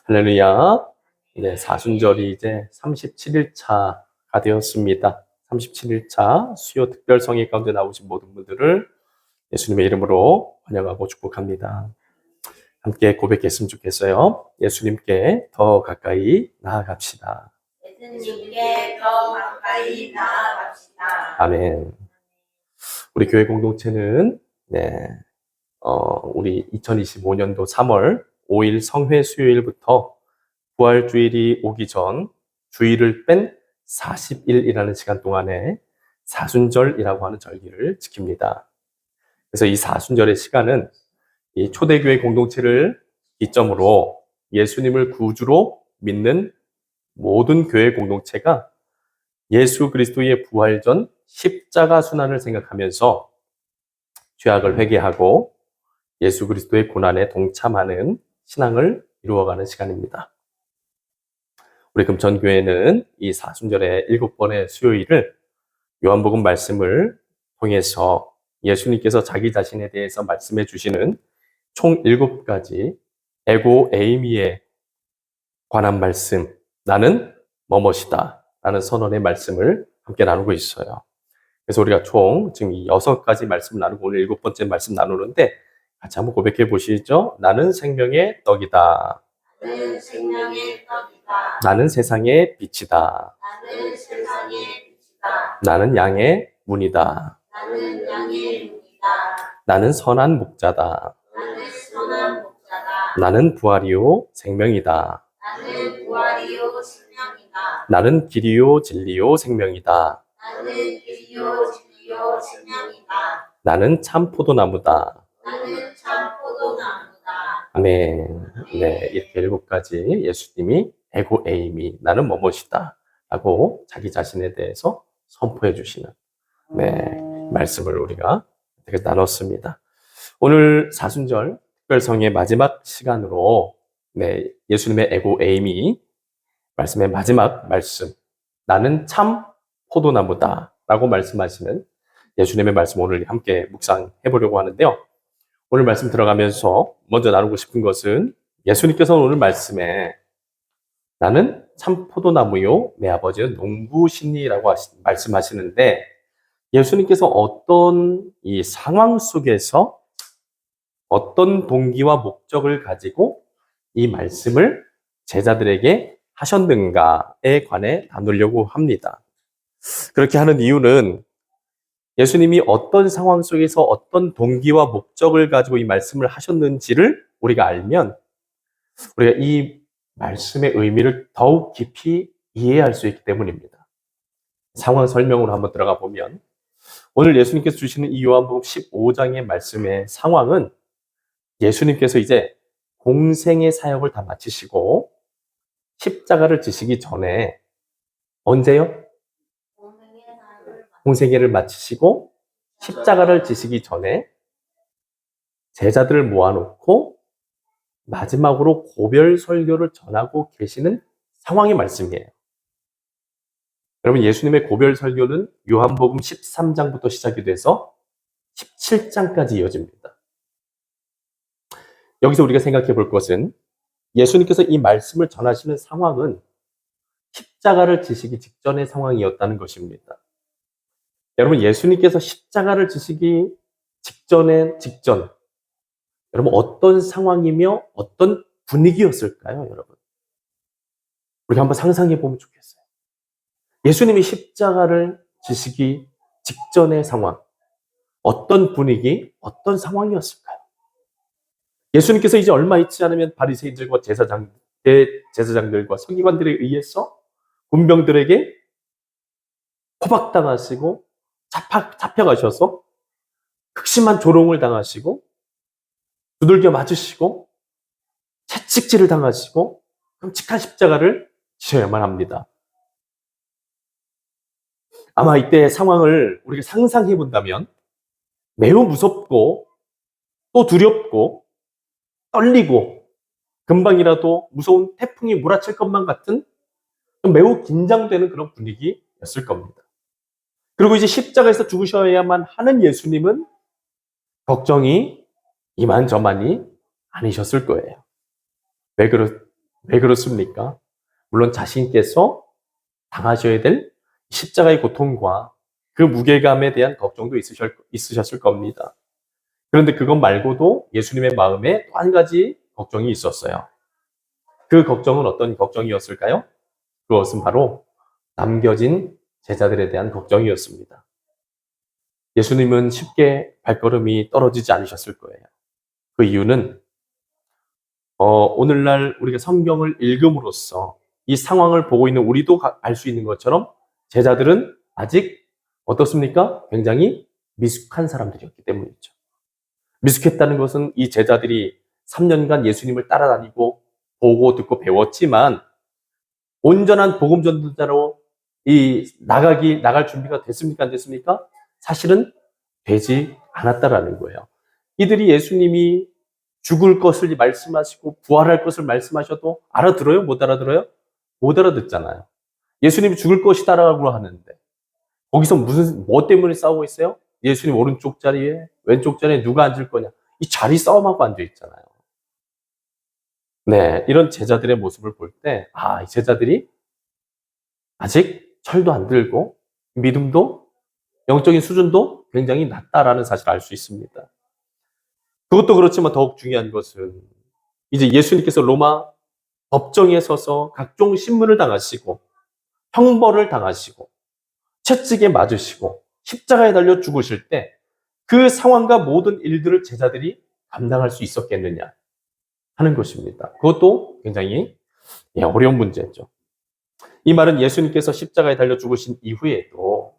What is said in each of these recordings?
할렐루야. 네, 사순절이 이제 37일차가 되었습니다. 37일차 수요 특별성회 가운데 나오신 모든 분들을 예수님의 이름으로 환영하고 축복합니다. 함께 고백했으면 좋겠어요. 예수님께 더 가까이 나아갑시다. 예수님께 더 가까이 나아갑시다. 아멘. 우리 교회 공동체는 우리 2025년도 3월 5일 성회 수요일부터 부활주일이 오기 전 주일을 뺀 40일이라는 시간 동안에 사순절이라고 하는 절기를 지킵니다. 그래서 이 사순절의 시간은 이 초대교회 공동체를 기점으로 예수님을 구주로 믿는 모든 교회 공동체가 예수 그리스도의 부활 전 십자가 순환을 생각하면서 죄악을 회개하고 예수 그리스도의 고난에 동참하는 신앙을 이루어가는 시간입니다. 우리 금천교회는 이 사순절의 7번의 수요일을 요한복음 말씀을 통해서 예수님께서 자기 자신에 대해서 말씀해 주시는 총 7가지 에고 에이미에 관한 말씀, 나는 뭐뭇이다 라는 선언의 말씀을 함께 나누고 있어요. 그래서 우리가 총 지금 이 6가지 말씀을 나누고 오늘 7번째 말씀 나누는데 같이 한번 고백해 보시죠. 나는 생명의 떡이다. 나는 생명의 떡이다. 나는 세상의 빛이다. 나는 세상의 빛이다. 나는 양의 문이다. 나는 양의 문이다. 나는 선한 목자다. 나는 선한 목자다. 나는 부활이요 생명이다. 나는 부활이요 생명이다. 나는 길이요 진리요 생명이다. 나는 길이요 진리요 생명이다. 나는 참 포도나무다. 나는 참 포도나무다. 아멘. 네, 이렇게 7가지 예수님이 에고 에이미, 나는 뭐뭇이다 라고 자기 자신에 대해서 선포해 주시는 말씀을 우리가 이렇게 나눴습니다. 오늘 사순절 특별성의 마지막 시간으로 예수님의 에고 에이미 말씀의 마지막 말씀, 나는 참 포도나무다 라고 말씀하시는 예수님의 말씀 오늘 함께 묵상해 보려고 하는데요. 오늘 말씀 들어가면서 먼저 나누고 싶은 것은 예수님께서는 오늘 말씀에 나는 참 포도나무요 내 아버지는 농부시니라고 말씀하시는데 예수님께서 어떤 이 상황 속에서 어떤 동기와 목적을 가지고 이 말씀을 제자들에게 하셨는가에 관해 나누려고 합니다. 그렇게 하는 이유는 예수님이 어떤 상황 속에서 어떤 동기와 목적을 가지고 이 말씀을 하셨는지를 우리가 알면 우리가 이 말씀의 의미를 더욱 깊이 이해할 수 있기 때문입니다. 상황 설명으로 한번 들어가 보면 오늘 예수님께서 주시는 이 요한복음 15장의 말씀의 상황은 예수님께서 이제 공생의 사역을 다 마치시고 십자가를 지시기 전에 언제요? 공생애를 마치시고 십자가를 지시기 전에 제자들을 모아놓고 마지막으로 고별 설교를 전하고 계시는 상황의 말씀이에요. 여러분, 예수님의 고별 설교는 요한복음 13장부터 시작이 돼서 17장까지 이어집니다. 여기서 우리가 생각해 볼 것은 예수님께서 이 말씀을 전하시는 상황은 십자가를 지시기 직전의 상황이었다는 것입니다. 여러분, 예수님께서 십자가를 지시기 직전, 여러분, 어떤 상황이며 어떤 분위기였을까요, 여러분? 우리가 한번 상상해 보면 좋겠어요. 예수님이 십자가를 지시기 직전의 상황, 어떤 분위기, 어떤 상황이었을까요? 예수님께서 이제 얼마 있지 않으면 바리새인들과 대제사장들과 서기관들에 의해서 군병들에게 포박당하시고 잡혀가셔서 극심한 조롱을 당하시고 두들겨 맞으시고 채찍질을 당하시고 끔찍한 십자가를 지셔야만 합니다. 아마 이때의 상황을 우리가 상상해 본다면 매우 무섭고 또 두렵고 떨리고 금방이라도 무서운 태풍이 몰아칠 것만 같은 매우 긴장되는 그런 분위기였을 겁니다. 그리고 이제 십자가에서 죽으셔야만 하는 예수님은 걱정이 이만저만이 아니셨을 거예요. 왜 그렇습니까? 물론 자신께서 당하셔야 될 십자가의 고통과 그 무게감에 대한 걱정도 있으셨을 겁니다. 그런데 그것 말고도 예수님의 마음에 또 한 가지 걱정이 있었어요. 그 걱정은 어떤 걱정이었을까요? 그것은 바로 남겨진 제자들에 대한 걱정이었습니다. 예수님은 쉽게 발걸음이 떨어지지 않으셨을 거예요. 그 이유는 오늘날 우리가 성경을 읽음으로써 이 상황을 보고 있는 우리도 알 수 있는 것처럼 제자들은 아직 어떻습니까? 굉장히 미숙한 사람들이었기 때문이죠. 미숙했다는 것은 이 제자들이 3년간 예수님을 따라다니고 보고 듣고 배웠지만 온전한 복음 전도자로 나갈 준비가 됐습니까? 안 됐습니까? 사실은 되지 않았다라는 거예요. 이들이 예수님이 죽을 것을 말씀하시고 부활할 것을 말씀하셔도 알아들어요? 못 알아들어요? 못 알아듣잖아요. 예수님이 죽을 것이다라고 하는데 거기서 뭐 때문에 싸우고 있어요? 예수님 오른쪽 자리에 왼쪽 자리에 누가 앉을 거냐? 이 자리 싸움하고 앉아 있잖아요. 네, 이런 제자들의 모습을 볼 때, 이 제자들이 아직 철도 안 들고 믿음도 영적인 수준도 굉장히 낮다라는 사실을 알 수 있습니다. 그것도 그렇지만 더욱 중요한 것은 이제 예수님께서 로마 법정에 서서 각종 신문을 당하시고 형벌을 당하시고 채찍에 맞으시고 십자가에 달려 죽으실 때 그 상황과 모든 일들을 제자들이 감당할 수 있었겠느냐 하는 것입니다. 그것도 굉장히 어려운 문제죠. 이 말은 예수님께서 십자가에 달려 죽으신 이후에도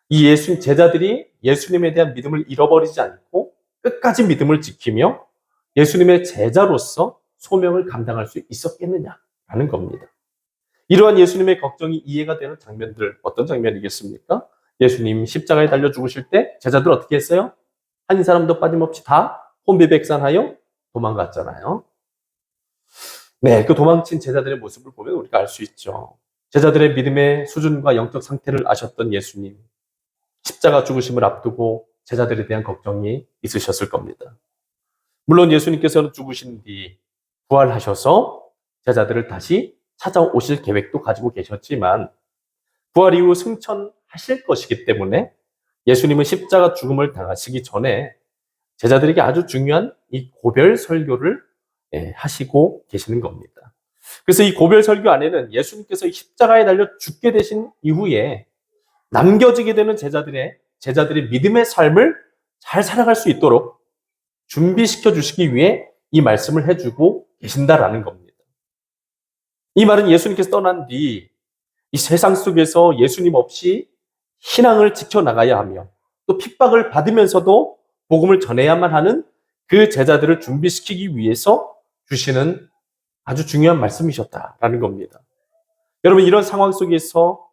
이 제자들이 예수님에 대한 믿음을 잃어버리지 않고 끝까지 믿음을 지키며 예수님의 제자로서 소명을 감당할 수 있었겠느냐라는 겁니다. 이러한 예수님의 걱정이 이해가 되는 장면들, 어떤 장면이겠습니까? 예수님 십자가에 달려 죽으실 때 제자들 어떻게 했어요? 한 사람도 빠짐없이 다 혼비백산하여 도망갔잖아요. 네, 그 도망친 제자들의 모습을 보면 우리가 알 수 있죠. 제자들의 믿음의 수준과 영적 상태를 아셨던 예수님, 십자가 죽으심을 앞두고 제자들에 대한 걱정이 있으셨을 겁니다. 물론 예수님께서는 죽으신 뒤 부활하셔서 제자들을 다시 찾아오실 계획도 가지고 계셨지만 부활 이후 승천하실 것이기 때문에 예수님은 십자가 죽음을 당하시기 전에 제자들에게 아주 중요한 이 고별 설교를 하시고 계시는 겁니다. 그래서 이 고별 설교 안에는 예수님께서 십자가에 달려 죽게 되신 이후에 남겨지게 되는 제자들의 믿음의 삶을 잘 살아갈 수 있도록 준비시켜 주시기 위해 이 말씀을 해주고 계신다라는 겁니다. 이 말은 예수님께서 떠난 뒤 이 세상 속에서 예수님 없이 신앙을 지켜나가야 하며 또 핍박을 받으면서도 복음을 전해야만 하는 그 제자들을 준비시키기 위해서 주시는 아주 중요한 말씀이셨다라는 겁니다. 여러분, 이런 상황 속에서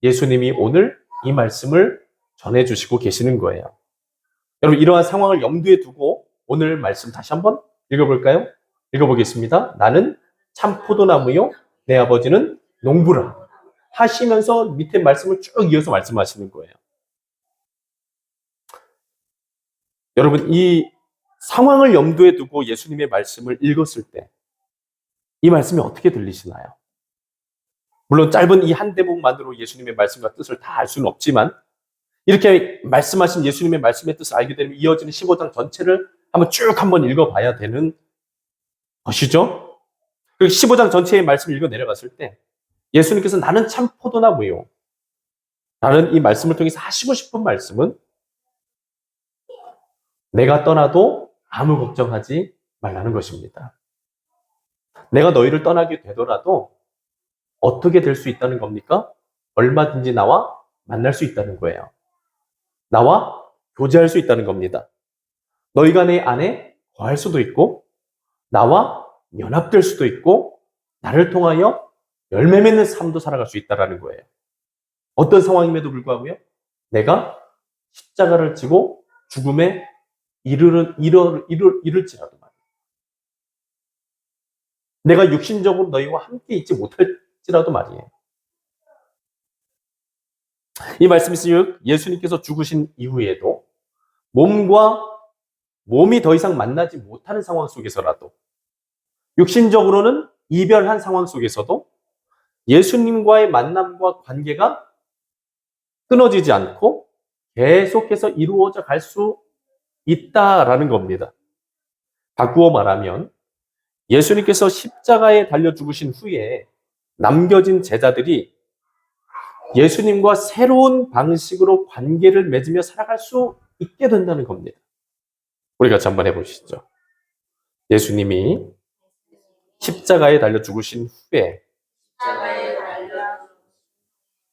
예수님이 오늘 이 말씀을 전해주시고 계시는 거예요. 여러분, 이러한 상황을 염두에 두고 오늘 말씀 다시 한번 읽어볼까요? 읽어보겠습니다. 나는 참 포도나무요, 내 아버지는 농부라 하시면서 밑에 말씀을 쭉 이어서 말씀하시는 거예요. 여러분, 이 상황을 염두에 두고 예수님의 말씀을 읽었을 때 이 말씀이 어떻게 들리시나요? 물론 짧은 이 한 대목만으로 예수님의 말씀과 뜻을 다 알 수는 없지만 이렇게 말씀하신 예수님의 말씀의 뜻을 알게 되면 이어지는 15장 전체를 한번 읽어봐야 되는 것이죠. 그 15장 전체의 말씀을 읽어 내려갔을 때 예수님께서 나는 참 포도나무요. 나는 이 말씀을 통해서 하시고 싶은 말씀은 내가 떠나도 아무 걱정하지 말라는 것입니다. 내가 너희를 떠나게 되더라도 어떻게 될 수 있다는 겁니까? 얼마든지 나와 만날 수 있다는 거예요. 나와 교제할 수 있다는 겁니다. 너희가 내 안에 거할 수도 있고 나와 연합될 수도 있고 나를 통하여 열매 맺는 삶도 살아갈 수 있다는 거예요. 어떤 상황임에도 불구하고요. 내가 십자가를 지고 죽음에 이를지라도 말이에요. 내가 육신적으로 너희와 함께 있지 못할지라도 말이에요. 이 말씀이 즉 예수님께서 죽으신 이후에도 몸이 더 이상 만나지 못하는 상황 속에서라도 육신적으로는 이별한 상황 속에서도 예수님과의 만남과 관계가 끊어지지 않고 계속해서 이루어져 갈 수 있다라는 겁니다. 바꾸어 말하면 예수님께서 십자가에 달려 죽으신 후에 남겨진 제자들이 예수님과 새로운 방식으로 관계를 맺으며 살아갈 수 있게 된다는 겁니다. 우리 같이 한번 해보시죠. 예수님이 십자가에 달려 죽으신 후에 십자가에 달려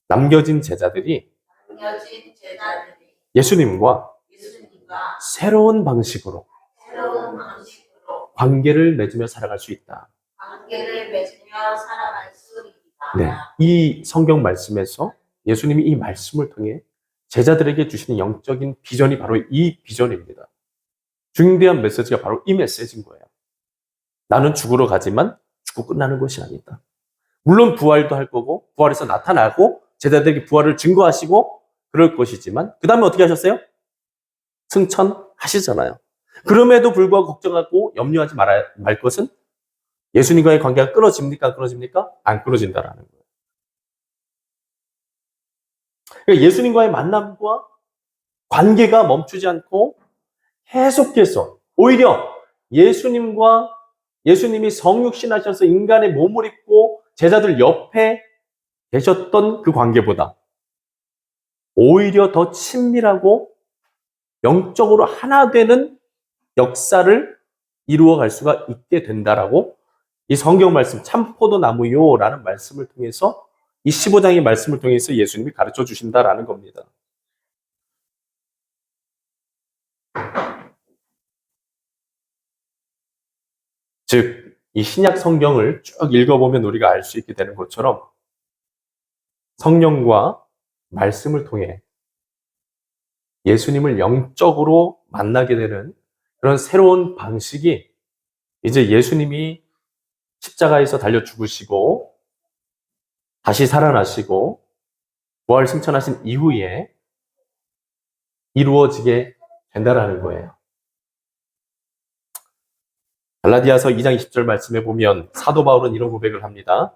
남겨진 제자들이 남겨진 제자들이 예수님과 예수님과 새로운 방식으로 새로운 방식으로 관계를 맺으며 살아갈 수 있다. 관계를 맺으며 살아갈 수 있다. 네, 이 성경 말씀에서 예수님이 이 말씀을 통해 제자들에게 주시는 영적인 비전이 바로 이 비전입니다. 중대한 메시지가 바로 이 메시지인 거예요. 나는 죽으러 가지만 죽고 끝나는 것이 아니다. 물론 부활도 할 거고 부활해서 나타나고 제자들에게 부활을 증거하시고 그럴 것이지만 그 다음에 어떻게 하셨어요? 승천하시잖아요. 그럼에도 불구하고 걱정하고 염려하지 말 것은 예수님과의 관계가 끊어집니까? 안 끊어집니까? 안 끊어진다라는 거예요. 그러니까 예수님과의 만남과 관계가 멈추지 않고 계속해서 오히려 예수님이 성육신하셔서 인간의 몸을 입고 제자들 옆에 계셨던 그 관계보다 오히려 더 친밀하고 영적으로 하나 되는 역사를 이루어갈 수가 있게 된다라고 이 성경 말씀 참포도나무요라는 말씀을 통해서 이 15장의 말씀을 통해서 예수님이 가르쳐 주신다라는 겁니다. 즉, 이 신약 성경을 쭉 읽어보면 우리가 알 수 있게 되는 것처럼 성령과 말씀을 통해 예수님을 영적으로 만나게 되는 그런 새로운 방식이 이제 예수님이 십자가에서 달려 죽으시고 다시 살아나시고 부활 승천하신 이후에 이루어지게 된다라는 거예요. 갈라디아서 2장 20절 말씀에 보면 사도 바울은 이런 고백을 합니다.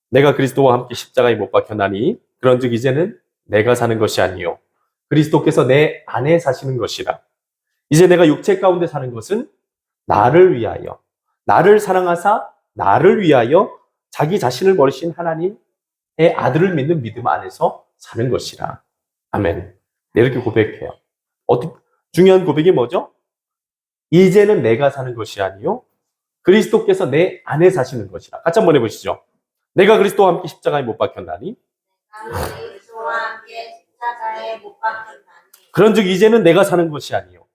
내가 그리스도와 함께 십자가에 못 박혔나니 그런즉 이제는 내가 사는 것이 아니요 그리스도께서 내 안에 사시는 것이라. 이제 내가 육체 가운데 사는 것은 나를 위하여 나를 사랑하사 나를 위하여 자기 자신을 버리신 하나님의 아들을 믿는 믿음 안에서 사는 것이라. 아멘. 이렇게 고백해요. 중요한 고백이 뭐죠? 이제는 내가 사는 것이 아니요 그리스도께서 내 안에 사시는 것이라. 같이 한번 해보시죠. 내가 그리스도와 함께 십자가에 못 박혔나니 그리스도와 함께 십자가에 못 박혔나니 그런즉 이제는 내가 사는 것이 아니요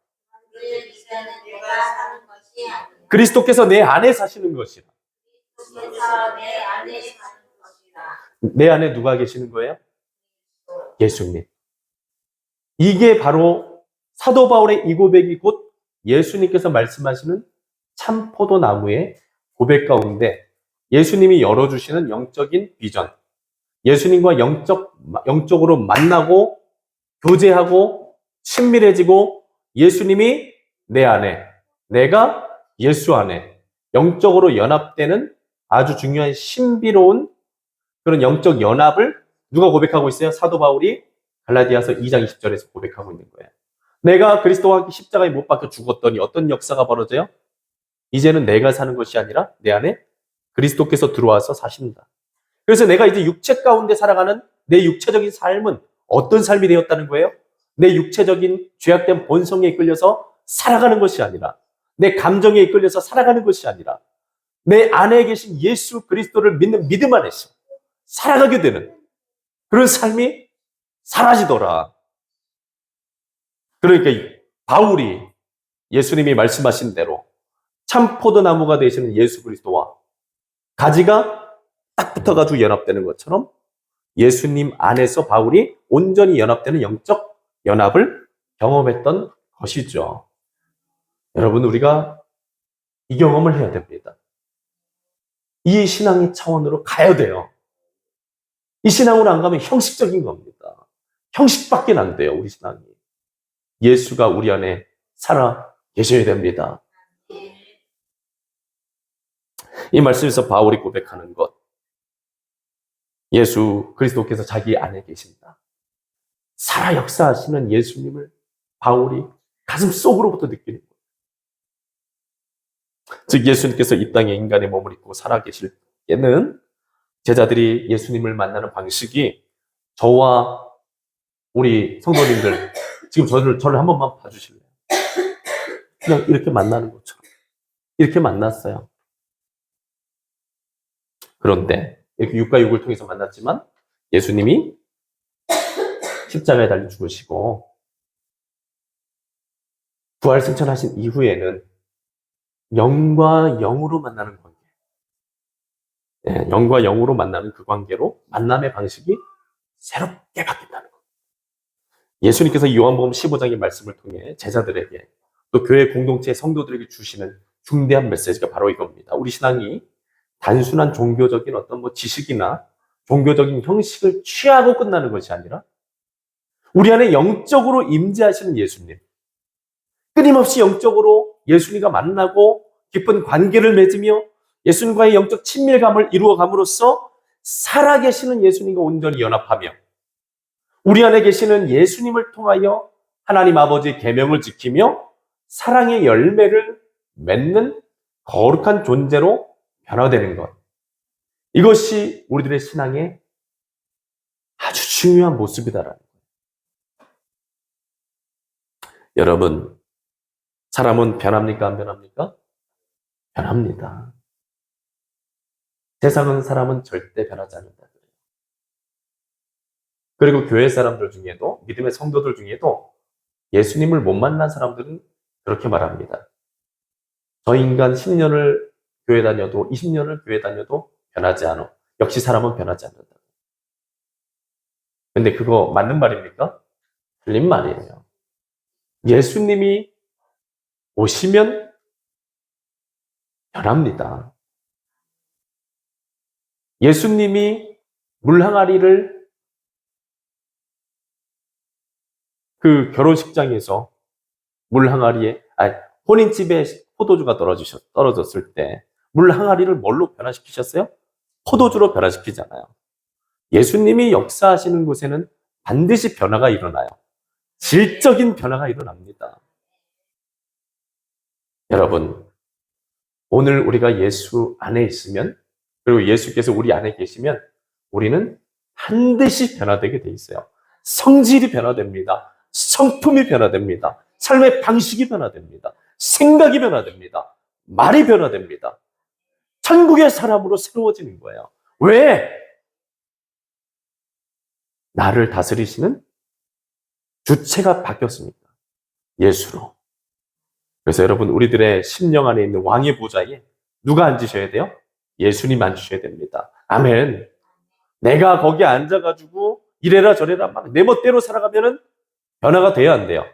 이제는 내가 사는 것이 아니요 그리스도께서 내 안에 사시는 것이라. 그리스도께서 내 안에 사는 것이라. 내 안에 누가 계시는 거예요? 예수님. 이게 바로 사도 바울의 이 고백이 곧 예수님께서 말씀하시는 참포도나무의 고백 가운데 예수님이 열어주시는 영적인 비전, 예수님과 영적으로 만나고 교제하고 친밀해지고 예수님이 내 안에, 내가 예수 안에 영적으로 연합되는 아주 중요한 신비로운 그런 영적 연합을 누가 고백하고 있어요? 사도 바울이 갈라디아서 2장 20절에서 고백하고 있는 거예요. 내가 그리스도와 함께 십자가에 못 박혀 죽었더니 어떤 역사가 벌어져요? 이제는 내가 사는 것이 아니라 내 안에 그리스도께서 들어와서 사신다. 그래서 내가 이제 육체 가운데 살아가는 내 육체적인 삶은 어떤 삶이 되었다는 거예요? 내 육체적인 죄악된 본성에 이끌려서 살아가는 것이 아니라 내 감정에 이끌려서 살아가는 것이 아니라 내 안에 계신 예수 그리스도를 믿는 믿음 안에서 살아가게 되는 그런 삶이 사라지더라. 그러니까 바울이 예수님이 말씀하신 대로 참 포도나무가 되시는 예수 그리스도와 가지가 딱 붙어가지고 연합되는 것처럼 예수님 안에서 바울이 온전히 연합되는 영적 연합을 경험했던 것이죠. 여러분, 우리가 이 경험을 해야 됩니다. 이 신앙의 차원으로 가야 돼요. 이 신앙으로 안 가면 형식적인 겁니다. 형식밖에 안 돼요, 우리 신앙이. 예수가 우리 안에 살아 계셔야 됩니다. 이 말씀에서 바울이 고백하는 것, 예수 그리스도께서 자기 안에 계신다. 살아 역사하시는 예수님을 바울이 가슴 속으로부터 느끼는 거예요. 즉 예수님께서 이 땅에 인간의 몸을 입고 살아 계실 때는 제자들이 예수님을 만나는 방식이 저와 우리 성도님들 지금 저를 한 번만 봐주실래요? 그냥 이렇게 만나는 것처럼 이렇게 만났어요. 그런데 이렇게 육과 육을 통해서 만났지만 예수님이 십자가에 달려 죽으시고 부활 승천하신 이후에는 영과 영으로 만나는 관계, 영과 영으로 만나는 그 관계로 만남의 방식이 새롭게 바뀐다는 것. 예수님께서 요한복음 15장의 말씀을 통해 제자들에게 또 교회 공동체 성도들에게 주시는 중대한 메시지가 바로 이겁니다. 우리 신앙이 단순한 종교적인 어떤 지식이나 종교적인 형식을 취하고 끝나는 것이 아니라 우리 안에 영적으로 임재하시는 예수님, 끊임없이 영적으로 예수님과 만나고 깊은 관계를 맺으며 예수님과의 영적 친밀감을 이루어감으로써 살아계시는 예수님과 온전히 연합하며 우리 안에 계시는 예수님을 통하여 하나님 아버지의 계명을 지키며 사랑의 열매를 맺는 거룩한 존재로 변화되는 것. 이것이 우리들의 신앙의 아주 중요한 모습이다라는 거예요. 여러분, 사람은 변합니까? 안 변합니까? 변합니다. 세상은 사람은 절대 변하지 않는다. 그리고 교회 사람들 중에도, 믿음의 성도들 중에도 예수님을 못 만난 사람들은 그렇게 말합니다. 저 인간 10년을 교회 다녀도 20년을 교회 다녀도 변하지 않아. 역시 사람은 변하지 않는다. 근데 그거 맞는 말입니까? 틀린 말이에요. 예수님이 오시면 변합니다. 예수님이 물항아리를 그 결혼식장에서 물항아리에, 혼인집에 포도주가 떨어졌을 때 물항아리를 뭘로 변화시키셨어요? 포도주로 변화시키잖아요. 예수님이 역사하시는 곳에는 반드시 변화가 일어나요. 질적인 변화가 일어납니다. 여러분, 오늘 우리가 예수 안에 있으면, 그리고 예수께서 우리 안에 계시면 우리는 반드시 변화되게 돼 있어요. 성질이 변화됩니다. 성품이 변화됩니다. 삶의 방식이 변화됩니다. 생각이 변화됩니다. 말이 변화됩니다. 천국의 사람으로 새로워지는 거예요. 왜? 나를 다스리시는 주체가 바뀌었습니다. 예수로. 그래서 여러분, 우리들의 심령 안에 있는 왕의 보좌에 누가 앉으셔야 돼요? 예수님 앉으셔야 됩니다. 아멘. 내가 거기 앉아가지고 이래라 저래라 막 내 멋대로 살아가면은 변화가 돼야 안 돼요?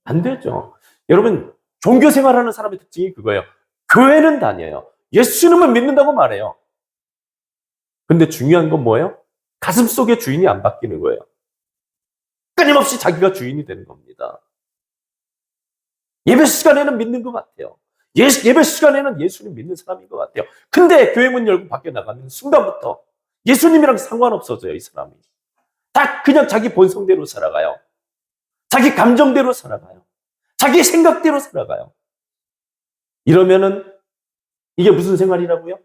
안 되죠. 여러분, 종교 생활하는 사람의 특징이 그거예요. 교회는 다녀요. 예수님은 믿는다고 말해요. 근데 중요한 건 뭐예요? 가슴 속의 주인이 안 바뀌는 거예요. 끊임없이 자기가 주인이 되는 겁니다. 예배 시간에는 믿는 것 같아요. 예배 시간에는 예수님 믿는 사람인 것 같아요. 근데 교회 문 열고 밖에 나가는 순간부터 예수님이랑 상관없어져요, 이 사람이. 다 그냥 자기 본성대로 살아가요. 자기 감정대로 살아가요. 자기 생각대로 살아가요. 이러면은 이게 무슨 생활이라고요?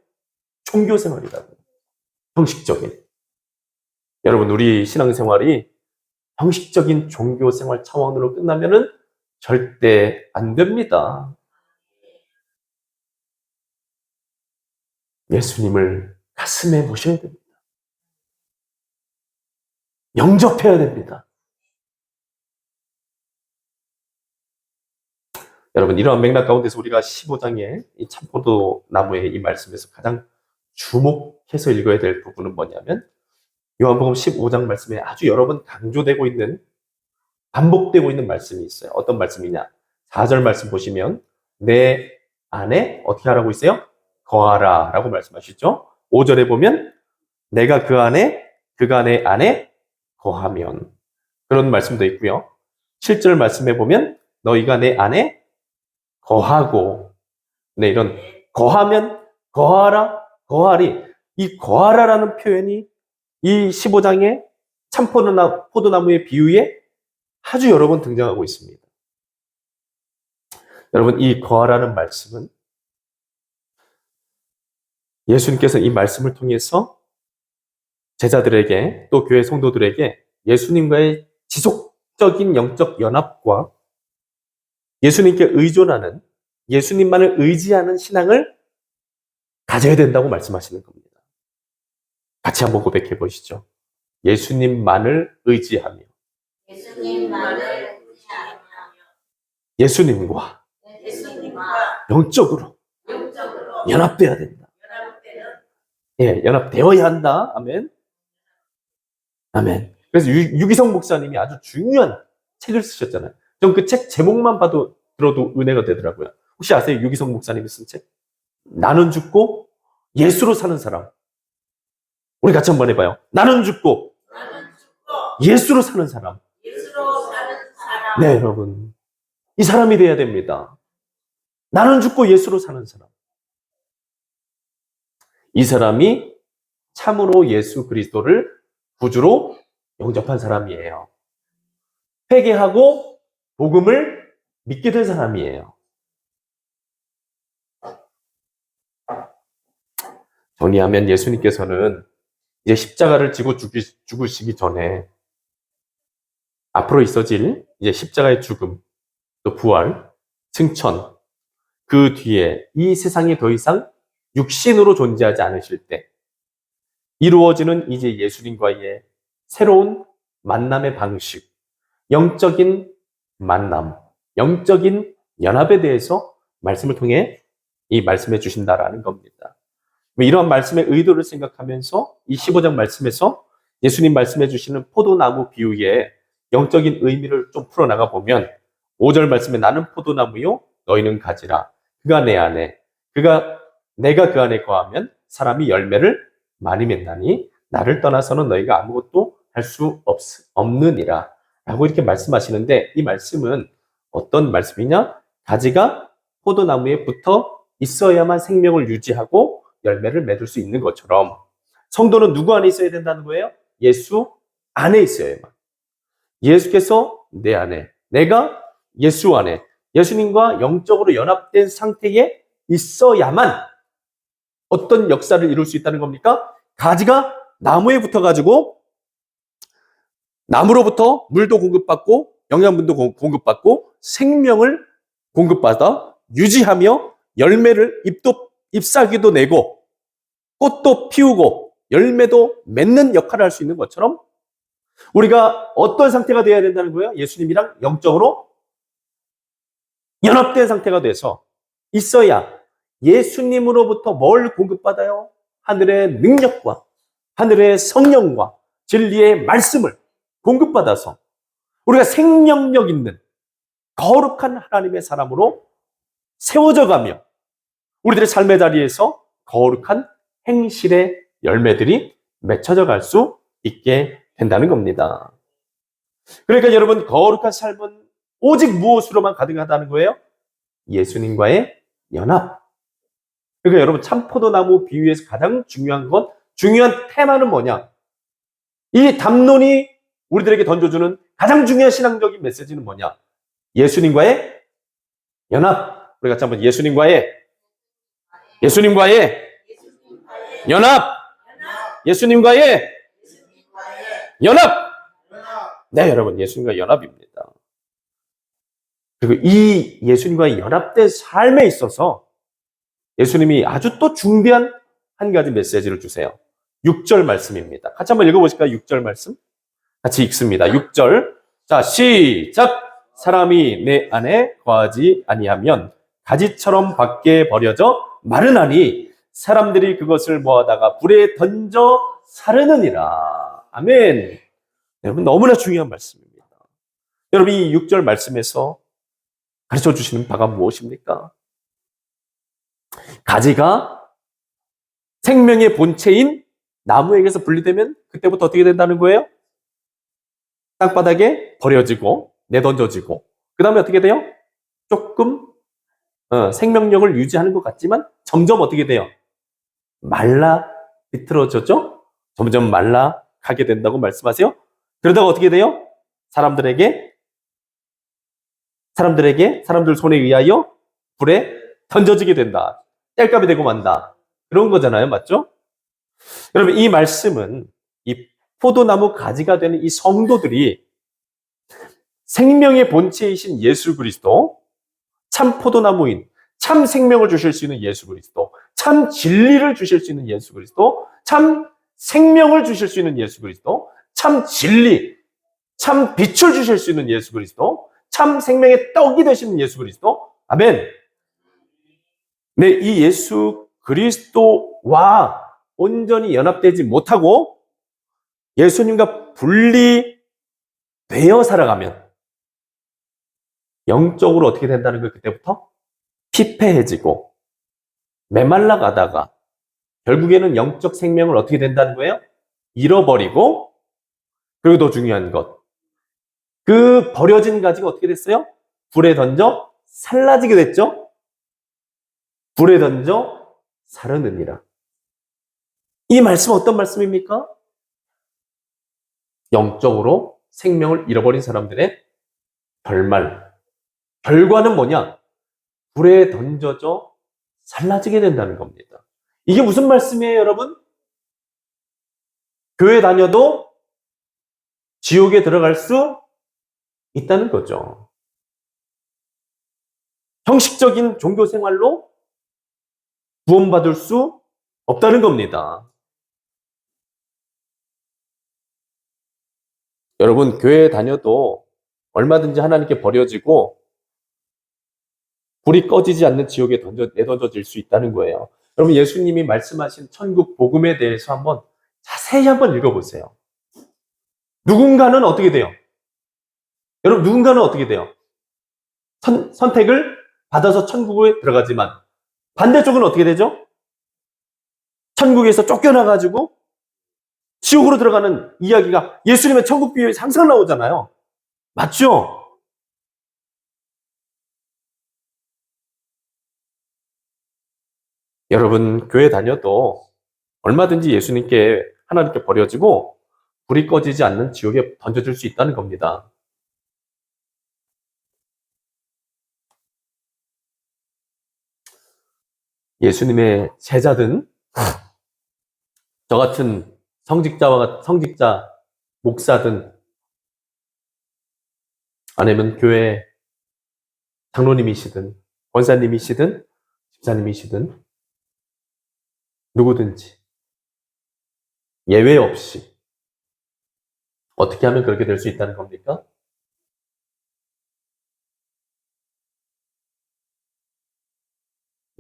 종교 생활이라고요. 형식적인. 여러분, 우리 신앙생활이 형식적인 종교 생활 차원으로 끝나면은 절대 안 됩니다. 예수님을 가슴에 모셔야 됩니다. 영접해야 됩니다. 여러분, 이러한 맥락 가운데서 우리가 15장의 이 참포도 나무의 이 말씀에서 가장 주목해서 읽어야 될 부분은 뭐냐면 요한복음 15장 말씀에 아주 여러 번 강조되고 있는, 반복되고 있는 말씀이 있어요. 어떤 말씀이냐? 4절 말씀 보시면 내 안에 어떻게 하라고 있어요? 거하라 라고 말씀하시죠. 5절에 보면 내가 그 안에 그가 내 안에 거하면. 그런 말씀도 있고요. 7절 말씀해 보면 너희가 내 안에 거하고, 네, 이런 거하면 거하라, 거하리. 이 거하라라는 표현이 이 15장의 포도나무의 비유에 아주 여러 번 등장하고 있습니다. 여러분, 이 거하라는 말씀은 예수님께서 이 말씀을 통해서 제자들에게 또 교회 성도들에게 예수님과의 지속적인 영적 연합과 예수님께 의존하는, 예수님만을 의지하는 신앙을 가져야 된다고 말씀하시는 겁니다. 같이 한번 고백해 보시죠. 예수님만을 의지하며 예수님만을 의지하며 예수님과 예수님과 영적으로 영적으로 연합돼야 된다. 연합되는 예, 연합되어야 한다. 아멘. 아멘. 그래서 유기성 목사님이 아주 중요한 책을 쓰셨잖아요. 전 그 책 제목만 들어도 은혜가 되더라고요. 혹시 아세요? 유기성 목사님이 쓴 책? 나는 죽고 예수로 사는 사람. 우리 같이 한번 해봐요. 나는 죽고 예수로 사는 사람. 예수로 사는 사람. 네, 여러분. 이 사람이 돼야 됩니다. 나는 죽고 예수로 사는 사람. 이 사람이 참으로 예수 그리스도를 구주로 영접한 사람이에요. 회개하고 복음을 믿게 된 사람이에요. 정리하면 예수님께서는 이제 십자가를 지고 죽으시기 전에 앞으로 있어질 이제 십자가의 죽음, 또 부활, 승천, 그 뒤에 이 세상에 더 이상 육신으로 존재하지 않으실 때 이루어지는 이제 예수님과의 새로운 만남의 방식, 영적인 만남, 영적인 연합에 대해서 말씀을 통해 이 말씀해 주신다라는 겁니다. 이러한 말씀의 의도를 생각하면서 이 15장 말씀에서 예수님 말씀해 주시는 포도나무 비유의 영적인 의미를 좀 풀어나가 보면 5절 말씀에 나는 포도나무요 너희는 가지라. 그가 내 안에, 내가 그 안에 거하면 사람이 열매를 많이 맺나니 나를 떠나서는 너희가 아무것도 할 수 없느니라. 라고 이렇게 말씀하시는데 이 말씀은 어떤 말씀이냐? 가지가 포도나무에 붙어 있어야만 생명을 유지하고 열매를 맺을 수 있는 것처럼 성도는 누구 안에 있어야 된다는 거예요? 예수 안에 있어야만. 예수께서 내 안에, 내가 예수 안에, 예수님과 영적으로 연합된 상태에 있어야만 어떤 역사를 이룰 수 있다는 겁니까? 가지가 나무에 붙어가지고 나무로부터 물도 공급받고 영양분도 공급받고 생명을 공급받아 유지하며 열매를 잎사귀도 내고 꽃도 피우고 열매도 맺는 역할을 할 수 있는 것처럼 우리가 어떤 상태가 되어야 된다는 거예요? 예수님이랑 영적으로 연합된 상태가 돼서 있어야 예수님으로부터 뭘 공급받아요? 하늘의 능력과 하늘의 성령과 진리의 말씀을 공급받아서 우리가 생명력 있는 거룩한 하나님의 사람으로 세워져 가며 우리들의 삶의 자리에서 거룩한 행실의 열매들이 맺혀져 갈 수 있게 된다는 겁니다. 그러니까 여러분 거룩한 삶은 오직 무엇으로만 가능하다는 거예요? 예수님과의 연합. 그러니까 여러분 참포도나무 비유에서 가장 중요한 테마는 뭐냐? 이 담론이 우리들에게 던져주는 가장 중요한 신앙적인 메시지는 뭐냐? 예수님과의 연합. 우리 같이 한번 예수님과의 연합. 예수님과의 연합. 네, 여러분 예수님과 연합입니다. 그리고 이 예수님과의 연합된 삶에 있어서 예수님이 아주 또 중대한 한 가지 메시지를 주세요. 6절 말씀입니다. 같이 한번 읽어보실까요? 6절 말씀. 같이 읽습니다. 6절. 자, 시작. 사람이 내 안에 거하지 아니하면 가지처럼 밖에 버려져 마르나니 사람들이 그것을 모아다가 불에 던져 사르느니라. 아멘. 여러분 너무나 중요한 말씀입니다. 여러분 이 6절 말씀에서 가르쳐 주시는 바가 무엇입니까? 가지가 생명의 본체인 나무에게서 분리되면 그때부터 어떻게 된다는 거예요? 땅바닥에 버려지고 내던져지고 그 다음에 어떻게 돼요? 조금 생명력을 유지하는 것 같지만 점점 어떻게 돼요? 말라 비틀어져죠? 점점 말라 가게 된다고 말씀하세요. 그러다가 어떻게 돼요? 사람들 손에 의하여 불에 던져지게 된다. 땔감이 되고 만다. 그런 거잖아요. 맞죠? 여러분, 이 말씀은 이 포도나무 가지가 되는 이 성도들이 생명의 본체이신 예수 그리스도, 참 포도나무인, 참 생명을 주실 수 있는 예수 그리스도, 참 진리를 주실 수 있는 예수 그리스도, 참 생명을 주실 수 있는 예수 그리스도, 참 진리, 참 빛을 주실 수 있는 예수 그리스도, 참 생명의 떡이 되시는 예수 그리스도. 아멘. 네, 이 예수 그리스도와 온전히 연합되지 못하고 예수님과 분리되어 살아가면 영적으로 어떻게 된다는 거예요? 그때부터 피폐해지고 메말라 가다가 결국에는 영적 생명을 어떻게 된다는 거예요? 잃어버리고, 그리고 더 중요한 것, 그 버려진 가지가 어떻게 됐어요? 불에 던져 살라지게 됐죠? 불에 던져 사르느니라. 이 말씀은 어떤 말씀입니까? 영적으로 생명을 잃어버린 사람들의 결과는 뭐냐? 불에 던져져 살라지게 된다는 겁니다. 이게 무슨 말씀이에요, 여러분? 교회 다녀도 지옥에 들어갈 수 있다는 거죠. 형식적인 종교 생활로 구원받을 수 없다는 겁니다. 여러분, 교회 다녀도 얼마든지 하나님께 버려지고 불이 꺼지지 않는 지옥에 내던져질 수 있다는 거예요. 여러분, 예수님이 말씀하신 천국 복음에 대해서 자세히 한번 읽어보세요. 누군가는 어떻게 돼요? 여러분, 누군가는 어떻게 돼요? 선택을 받아서 천국에 들어가지만 반대쪽은 어떻게 되죠? 천국에서 쫓겨나가지고 지옥으로 들어가는 이야기가 예수님의 천국 비유에 항상 나오잖아요. 맞죠? 여러분, 교회 다녀도 얼마든지 하나님께 버려지고 불이 꺼지지 않는 지옥에 던져질 수 있다는 겁니다. 예수님의 제자든 저 같은 성직자, 목사든 아니면 교회 장로님이시든 권사님이시든 집사님이시든 누구든지 예외 없이 어떻게 하면 그렇게 될 수 있다는 겁니까?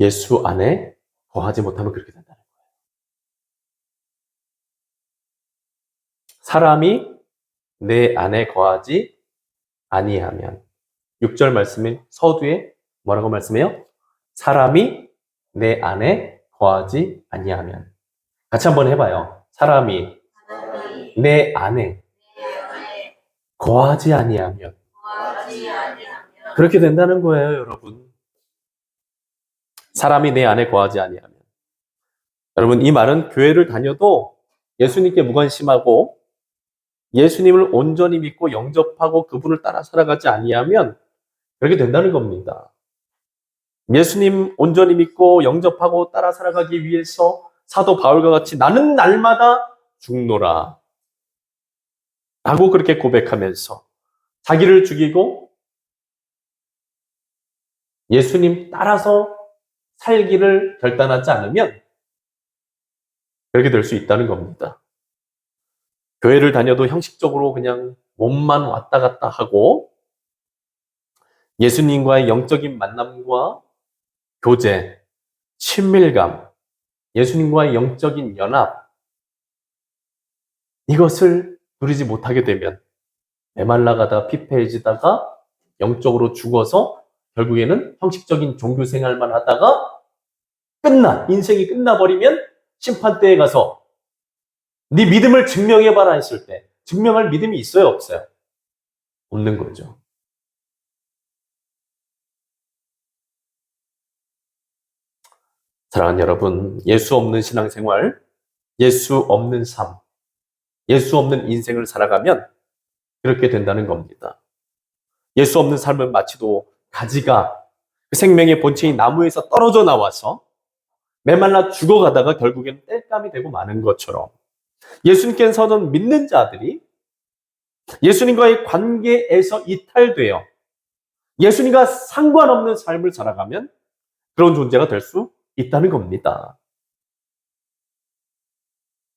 예수 안에 거하지 못하면 그렇게 된다는 거예요. 사람이 내 안에 거하지 아니하면 6절 말씀인 서두에 뭐라고 말씀해요? 사람이 내 안에 거하지 아니하면. 같이 한번 해봐요. 사람이 내 안에 거하지 아니하면 그렇게 된다는 거예요, 여러분. 사람이 내 안에 거하지 아니하면. 여러분, 이 말은 교회를 다녀도 예수님께 무관심하고 예수님을 온전히 믿고 영접하고 그분을 따라 살아가지 아니하면 그렇게 된다는 겁니다. 예수님 온전히 믿고 영접하고 따라 살아가기 위해서 사도 바울과 같이 나는 날마다 죽노라 라고 그렇게 고백하면서 자기를 죽이고 예수님 따라서 살기를 결단하지 않으면 그렇게 될 수 있다는 겁니다. 교회를 다녀도 형식적으로 그냥 몸만 왔다 갔다 하고 예수님과의 영적인 만남과 교제, 친밀감, 예수님과의 영적인 연합, 이것을 누리지 못하게 되면 메말라가다 피폐해지다가 영적으로 죽어서 결국에는 형식적인 종교 생활만 하다가 인생이 끝나버리면 심판대에 가서 네 믿음을 증명해봐라 했을 때 증명할 믿음이 있어요, 없어요? 없는 거죠. 사랑하는 여러분, 예수 없는 신앙생활, 예수 없는 삶, 예수 없는 인생을 살아가면 그렇게 된다는 겁니다. 예수 없는 삶은 마치도 가지가 그 생명의 본체인 나무에서 떨어져 나와서 메말라 죽어가다가 결국엔 땔감이 되고 마는 것처럼 예수님께서는 믿는 자들이 예수님과의 관계에서 이탈되어 예수님과 상관없는 삶을 살아가면 그런 존재가 될 수 있다는 겁니다.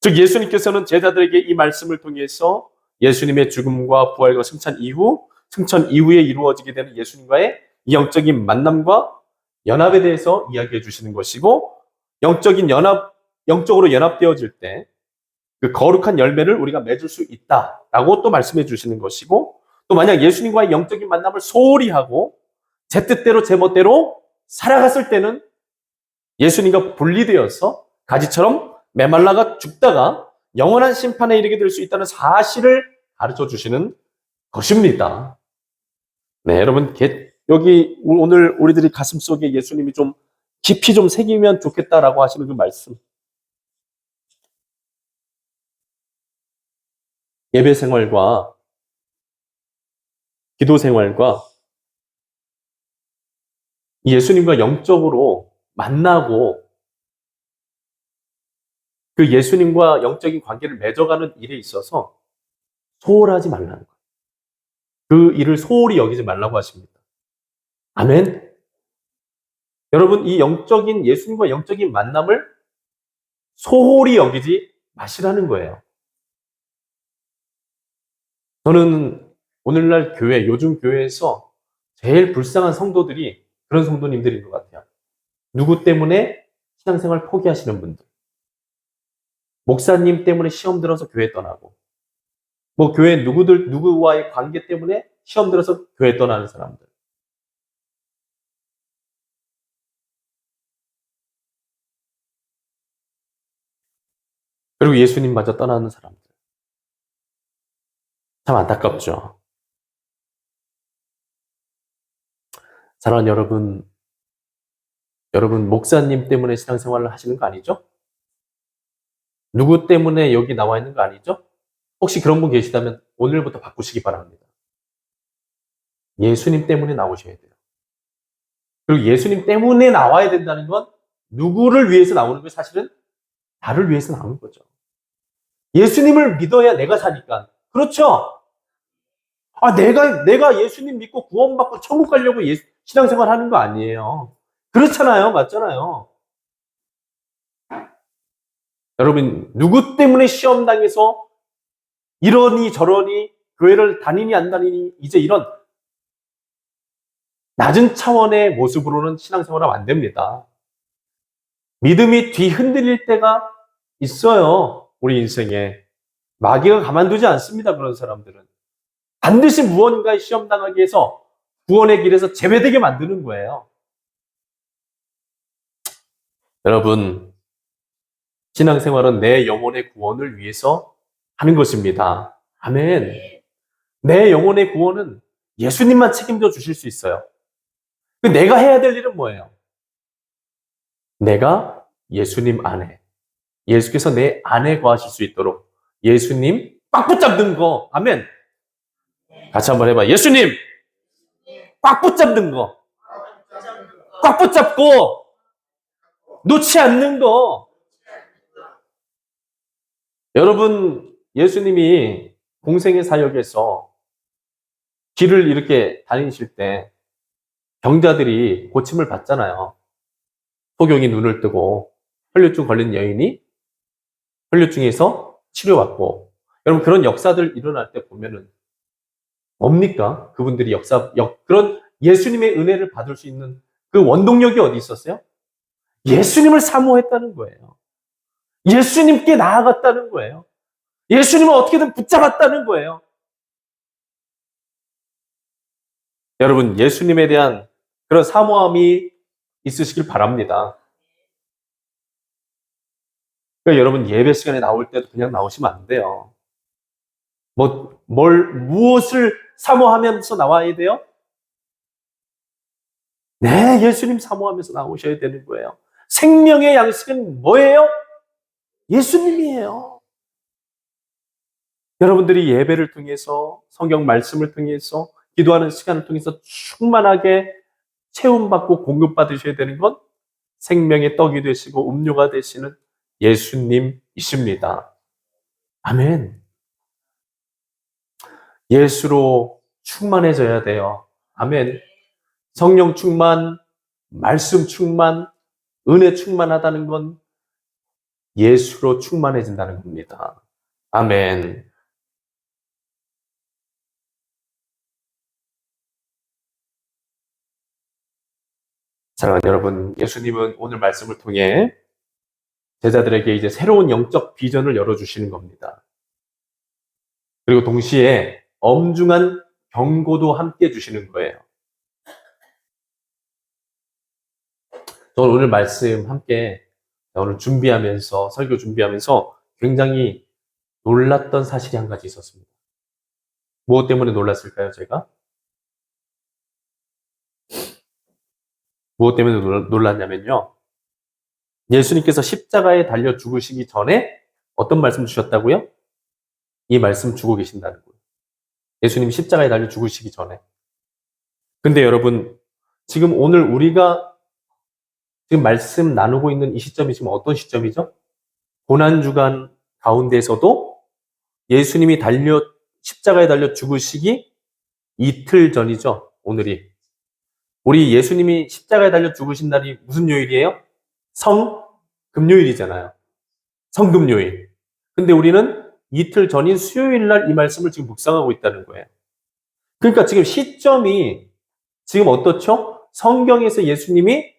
즉 예수님께서는 제자들에게 이 말씀을 통해서 예수님의 죽음과 부활과 승천 이후에 이루어지게 되는 예수님과의 영적인 만남과 연합에 대해서 이야기해 주시는 것이고, 영적으로 연합되어질 때 그 거룩한 열매를 우리가 맺을 수 있다라고 또 말씀해 주시는 것이고, 또 만약 예수님과의 영적인 만남을 소홀히 하고 제 뜻대로 제 멋대로 살아갔을 때는 예수님과 분리되어서 가지처럼 메말라가 죽다가 영원한 심판에 이르게 될 수 있다는 사실을 가르쳐 주시는 것입니다. 네, 여러분, 여기 오늘 우리들이 가슴 속에 예수님이 좀 깊이 좀 새기면 좋겠다라고 하시는 그 말씀. 예배 생활과 기도 생활과 예수님과 영적으로 만나고 그 예수님과 영적인 관계를 맺어가는 일에 있어서 소홀하지 말라는 거예요. 그 일을 소홀히 여기지 말라고 하십니다. 아멘. 여러분, 이 예수님과 영적인 만남을 소홀히 여기지 마시라는 거예요. 저는 오늘날 요즘 교회에서 제일 불쌍한 성도들이 그런 성도님들인 것 같아요. 누구 때문에 신앙생활 포기하시는 분들. 목사님 때문에 시험 들어서 교회 떠나고, 교회 누구와의 관계 때문에 시험 들어서 교회 떠나는 사람들. 그리고 예수님마저 떠나는 사람들. 참 안타깝죠. 사랑하는 여러분 목사님 때문에 신앙생활을 하시는 거 아니죠? 누구 때문에 여기 나와 있는 거 아니죠? 혹시 그런 분 계시다면 오늘부터 바꾸시기 바랍니다. 예수님 때문에 나오셔야 돼요. 그리고 예수님 때문에 나와야 된다는 건 누구를 위해서 나오는 게 사실은 나를 위해서 나오는 거죠. 예수님을 믿어야 내가 사니까. 그렇죠? 내가 예수님 믿고 구원받고 천국 가려고 신앙생활 하는 거 아니에요. 그렇잖아요. 맞잖아요. 여러분, 누구 때문에 시험 당해서 이러니 저러니 교회를 다니니 안 다니니 이제 이런 낮은 차원의 모습으로는 신앙생활하면 안 됩니다. 믿음이 뒤흔들릴 때가 있어요. 우리 인생에. 마귀가 가만두지 않습니다. 그런 사람들은. 반드시 무언가에 시험당하기 위해서 구원의 길에서 제외되게 만드는 거예요. 여러분, 신앙생활은 내 영혼의 구원을 위해서 하는 것입니다. 아멘. 내 영혼의 구원은 예수님만 책임져 주실 수 있어요. 내가 해야 될 일은 뭐예요? 내가 예수님 안에, 예수께서 내 안에 거하실 수 있도록 예수님 꽉 붙잡는 거. 아멘. 같이 한번 해봐. 예수님 꽉 붙잡는 거. 꽉 붙잡고 놓지 않는 거. 여러분, 예수님이 공생의 사역에서 길을 이렇게 다니실 때 병자들이 고침을 받잖아요. 소경이 눈을 뜨고 혈류증 걸린 여인이 혈류증에서 치료받고. 여러분, 그런 역사들 일어날 때 보면은 뭡니까? 그분들이 그런 예수님의 은혜를 받을 수 있는 그 원동력이 어디 있었어요? 예수님을 사모했다는 거예요. 예수님께 나아갔다는 거예요. 예수님을 어떻게든 붙잡았다는 거예요. 여러분, 예수님에 대한 그런 사모함이 있으시길 바랍니다. 그러니까 여러분, 예배 시간에 나올 때도 그냥 나오시면 안 돼요. 무엇을 사모하면서 나와야 돼요? 네, 예수님 사모하면서 나오셔야 되는 거예요. 생명의 양식은 뭐예요? 예수님이에요. 여러분들이 예배를 통해서, 성경 말씀을 통해서, 기도하는 시간을 통해서 충만하게 체험받고 공급받으셔야 되는 건 생명의 떡이 되시고 음료가 되시는 예수님이십니다. 아멘. 예수로 충만해져야 돼요. 아멘. 성령 충만, 말씀 충만, 은혜 충만하다는 건 예수로 충만해진다는 겁니다. 아멘. 사랑하는 여러분, 예수님은 오늘 말씀을 통해 제자들에게 이제 새로운 영적 비전을 열어주시는 겁니다. 그리고 동시에 엄중한 경고도 함께 주시는 거예요. 저는 오늘 말씀 함께 오늘 준비하면서, 설교 준비하면서 굉장히 놀랐던 사실이 한 가지 있었습니다. 무엇 때문에 놀랐을까요, 제가? 무엇 때문에 놀랐냐면요. 예수님께서 십자가에 달려 죽으시기 전에 어떤 말씀 주셨다고요? 이 말씀 주고 계신다는 거예요. 예수님 십자가에 달려 죽으시기 전에. 근데 여러분, 지금 오늘 우리가 지금 말씀 나누고 있는 이 시점이 지금 어떤 시점이죠? 고난주간 가운데서도 예수님이 십자가에 달려 죽으시기 이틀 전이죠, 오늘이. 우리 예수님이 십자가에 달려 죽으신 날이 무슨 요일이에요? 성금요일이잖아요. 성금요일. 근데 우리는 이틀 전인 수요일 날 이 말씀을 지금 묵상하고 있다는 거예요. 그러니까 지금 시점이 지금 어떻죠? 성경에서 예수님이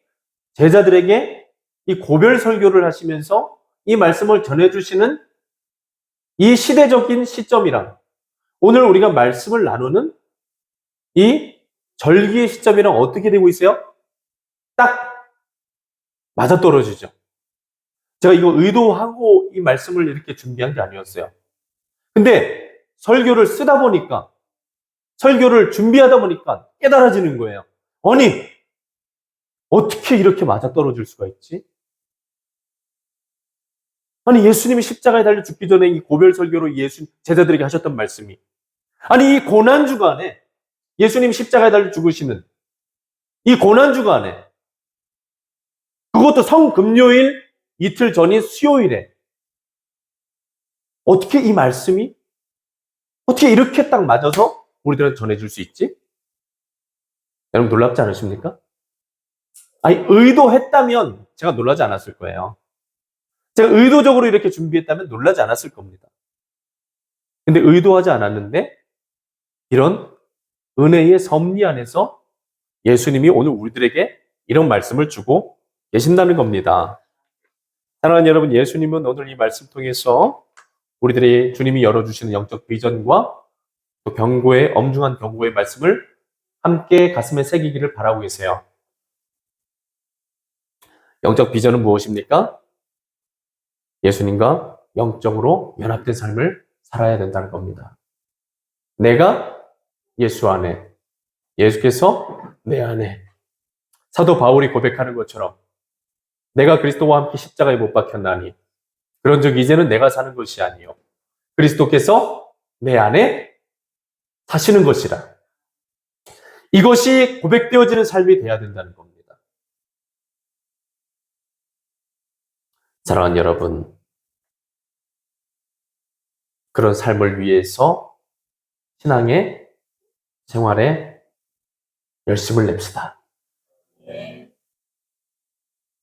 제자들에게 이 고별 설교를 하시면서 이 말씀을 전해주시는 이 시대적인 시점이랑 오늘 우리가 말씀을 나누는 이 절기의 시점이랑 어떻게 되고 있어요? 딱 맞아떨어지죠. 제가 이거 의도하고 이 말씀을 이렇게 준비한 게 아니었어요. 근데 설교를 쓰다 보니까, 설교를 준비하다 보니까 깨달아지는 거예요. 아니, 어떻게 이렇게 맞아떨어질 수가 있지? 아니, 예수님이 십자가에 달려 죽기 전에 이 고별 설교로 제자들에게 하셨던 말씀이, 아니, 이 고난주간에 예수님 십자가에 달려 죽으시는 이 고난주간에, 그것도 성금요일 이틀 전인 수요일에 어떻게 이 말씀이 어떻게 이렇게 딱 맞아서 우리들한테 전해줄 수 있지? 여러분 놀랍지 않으십니까? 아니, 의도했다면 제가 놀라지 않았을 거예요. 제가 의도적으로 이렇게 준비했다면 놀라지 않았을 겁니다. 근데 의도하지 않았는데 이런 은혜의 섭리 안에서 예수님이 오늘 우리들에게 이런 말씀을 주고 계신다는 겁니다. 사랑하는 여러분, 예수님은 오늘 이 말씀 통해서 우리들의 주님이 열어주시는 영적 비전과 또 경고의, 엄중한 경고의 말씀을 함께 가슴에 새기기를 바라고 계세요. 영적 비전은 무엇입니까? 예수님과 영적으로 연합된 삶을 살아야 된다는 겁니다. 내가 예수 안에, 예수께서 내 안에. 사도 바울이 고백하는 것처럼 내가 그리스도와 함께 십자가에 못 박혔나니 그런즉 이제는 내가 사는 것이 아니요 그리스도께서 내 안에 사시는 것이라. 이것이 고백되어지는 삶이 돼야 된다는 겁니다. 사랑하는 여러분, 그런 삶을 위해서 신앙의 생활에 열심을 냅시다.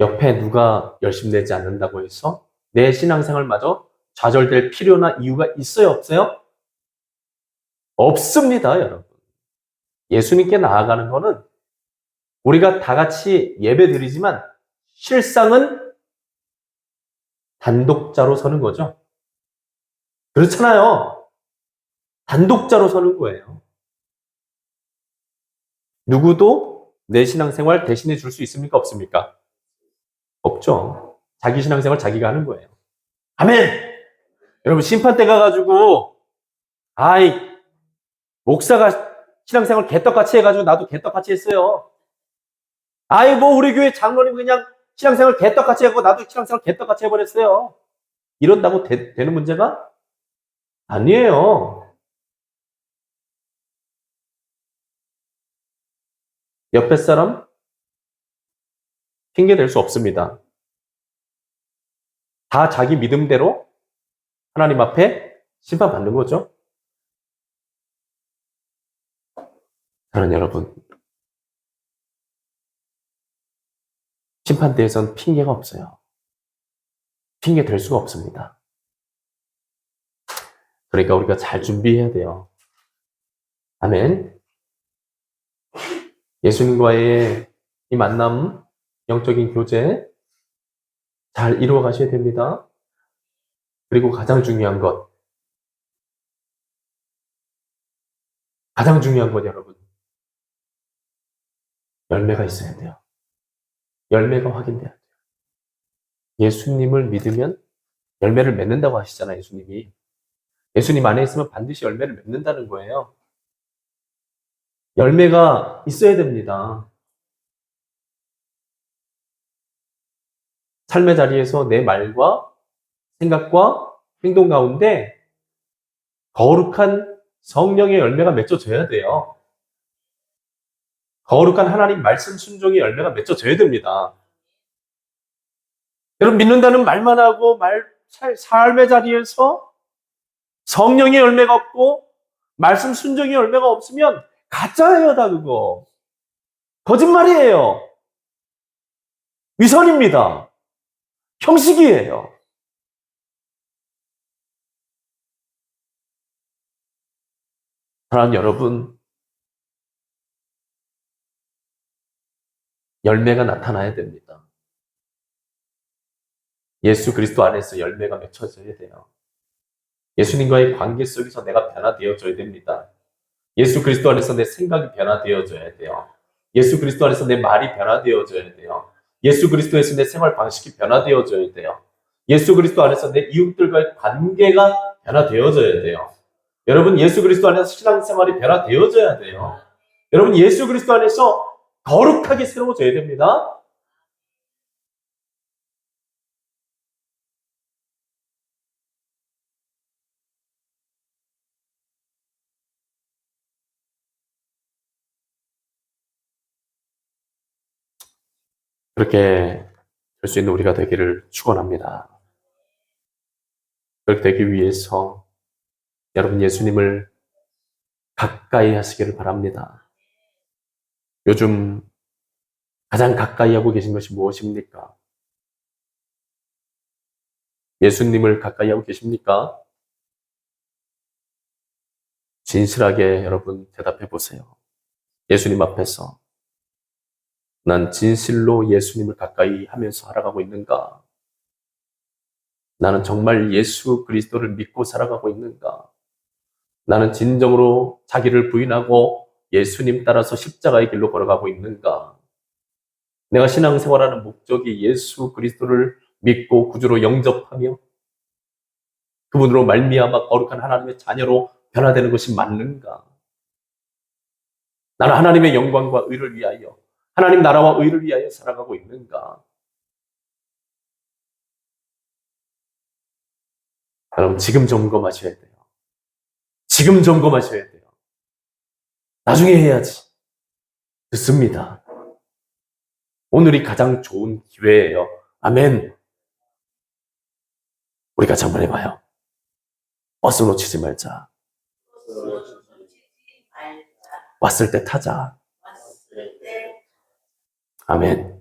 옆에 누가 열심 내지 않는다고 해서 내 신앙생활마저 좌절될 필요나 이유가 있어요, 없어요? 없습니다, 여러분. 예수님께 나아가는 거는 우리가 다 같이 예배 드리지만 실상은 단독자로 서는 거죠. 그렇잖아요. 단독자로 서는 거예요. 누구도 내 신앙생활 대신해 줄 수 있습니까? 없습니까? 없죠. 자기 신앙생활 자기가 하는 거예요. 아멘! 여러분, 심판 때 가가지고, 목사가 신앙생활 개떡같이 해가지고 나도 개떡같이 했어요. 아이, 뭐, 우리 교회 장로님 그냥 신앙생활 개떡같이 하고 나도 신앙생활 개떡같이 해버렸어요. 이런다고 되는 문제가 아니에요. 옆에 사람 핑계 댈 수 없습니다. 다 자기 믿음대로 하나님 앞에 심판받는 거죠. 저는 여러분, 심판대에선 핑계가 없어요. 핑계 댈 수가 없습니다. 그러니까 우리가 잘 준비해야 돼요. 아멘. 예수님과의 이 만남, 영적인 교제 잘 이루어 가셔야 됩니다. 그리고 가장 중요한 것 여러분, 열매가 있어야 돼요. 열매가 확인돼야 돼요. 예수님을 믿으면 열매를 맺는다고 하시잖아요, 예수님이. 예수님 안에 있으면 반드시 열매를 맺는다는 거예요. 열매가 있어야 됩니다. 삶의 자리에서 내 말과 생각과 행동 가운데 거룩한 성령의 열매가 맺어져야 돼요. 거룩한 하나님 말씀 순종의 열매가 맺어져야 됩니다. 여러분, 믿는다는 말만 하고 삶의 자리에서 성령의 열매가 없고 말씀 순종의 열매가 없으면 가짜예요, 다 그거. 거짓말이에요. 위선입니다. 형식이에요. 사랑하는 여러분, 열매가 나타나야 됩니다. 예수 그리스도 안에서 열매가 맺혀져야 돼요. 예수님과의 관계 속에서 내가 변화되어져야 됩니다. 예수 그리스도 안에서 내 생각이 변화되어져야 돼요. 예수 그리스도 안에서 내 말이 변화되어져야 돼요. 예수 그리스도에서 내 생활 방식이 변화되어져야 돼요. 예수 그리스도 안에서 내 이웃들과의 관계가 변화되어져야 돼요. 여러분, 예수 그리스도 안에서 신앙생활이 변화되어져야 돼요. 여러분, 예수 그리스도 안에서 거룩하게 새로워져야 됩니다. 그렇게 될 수 있는 우리가 되기를 축원합니다. 그렇게 되기 위해서 여러분, 예수님을 가까이 하시기를 바랍니다. 요즘 가장 가까이 하고 계신 것이 무엇입니까? 예수님을 가까이 하고 계십니까? 진실하게 여러분 대답해 보세요. 예수님 앞에서 난 진실로 예수님을 가까이 하면서 살아가고 있는가? 나는 정말 예수 그리스도를 믿고 살아가고 있는가? 나는 진정으로 자기를 부인하고 예수님 따라서 십자가의 길로 걸어가고 있는가? 내가 신앙생활하는 목적이 예수 그리스도를 믿고 구주로 영접하며 그분으로 말미암아 거룩한 하나님의 자녀로 변화되는 것이 맞는가? 나는 하나님의 영광과 의를 위하여, 하나님 나라와 의를 위하여 살아가고 있는가? 여러분, 지금 점검하셔야 돼요. 지금 점검하셔야 돼요. 나중에 해야지. 듣습니다. 오늘이 가장 좋은 기회예요. 아멘. 우리 같이 한번 해봐요. 버스 놓치지 말자. 왔을 때 타자. 아멘.